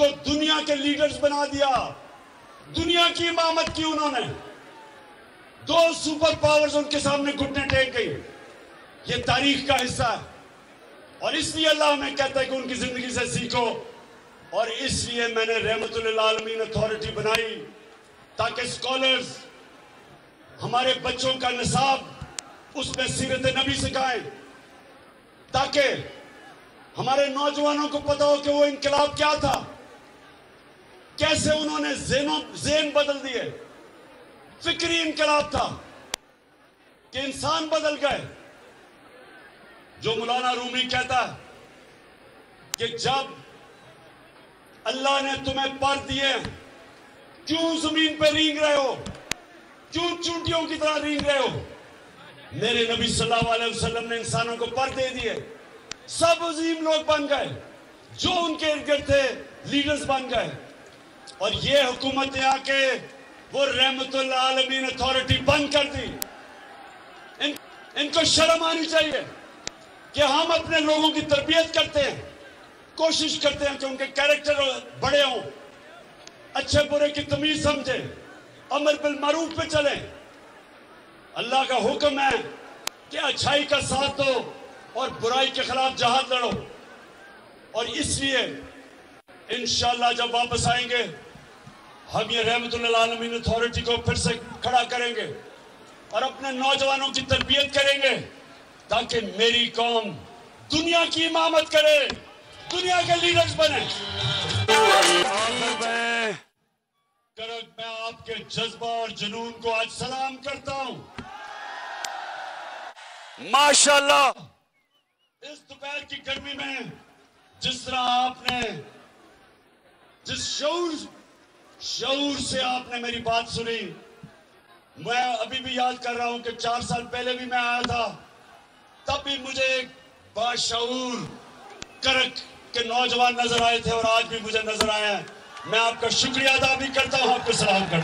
کو دنیا کے لیڈرز بنا دیا، دنیا کی امامت کی انہوں نے، 2 سپر پاورز ان کے سامنے گھٹنے ٹیک گئی۔ یہ تاریخ کا حصہ ہے، اور اس لیے اللہ ہمیں کہتا ہے کہ ان کی زندگی سے سیکھو، اور اس لیے میں نے رحمت للعالمین اتھارٹی بنائی تاکہ اسکالرز ہمارے بچوں کا نصاب اس میں سیرت نبی سکھائیں، تاکہ ہمارے نوجوانوں کو پتا ہو کہ وہ انقلاب کیا تھا، کیسے انہوں نے ذہن بدل دیے۔ فکری انقلاب تھا کہ انسان بدل گئے۔ جو مولانا رومی کہتا ہے کہ جب اللہ نے تمہیں پر دیے کیوں زمین پہ رینگ رہے ہو، کیوں چونٹیوں کی طرح رینگ رہے ہو؟ میرے نبی صلی اللہ علیہ وسلم نے انسانوں کو پر دے دیے، سب عظیم لوگ بن گئے، جو ان کے ارد گرد تھے لیڈرز بن گئے، اور یہ حکومتیں آ کے وہ رحمت للعالمین اتھارٹی بند کر دی۔ ان کو شرم آنی چاہیے کہ ہم اپنے لوگوں کی تربیت کرتے ہیں، کوشش کرتے ہیں کہ ان کے کیریکٹر بڑے ہوں، اچھے برے کی تمیز سمجھیں، امر بالمعروف پہ چلیں۔ اللہ کا حکم ہے کہ اچھائی کا ساتھ دو اور برائی کے خلاف جہاد لڑو، اور اس لیے انشاءاللہ جب واپس آئیں گے ہم یہ رحمت للعالمین اتھارٹی کو پھر سے کھڑا کریں گے اور اپنے نوجوانوں کی تربیت کریں گے تاکہ میری قوم دنیا کی امامت کرے، دنیا کے لیڈرز بنے۔ میں آپ کے جذبہ اور جنون کو آج سلام کرتا ہوں۔ ماشاءاللہ اس دوپہر کی گرمی میں جس طرح آپ نے جس شعور سے آپ نے میری بات سنی، میں ابھی بھی یاد کر رہا ہوں کہ 4 سال پہلے بھی میں آیا تھا، تب بھی مجھے ایک باشعور کرک کے نوجوان نظر آئے تھے، اور آج بھی مجھے نظر آئے ہیں۔ میں آپ کا شکریہ ادا بھی کرتا ہوں، آپ کو سلام کرتا ہوں۔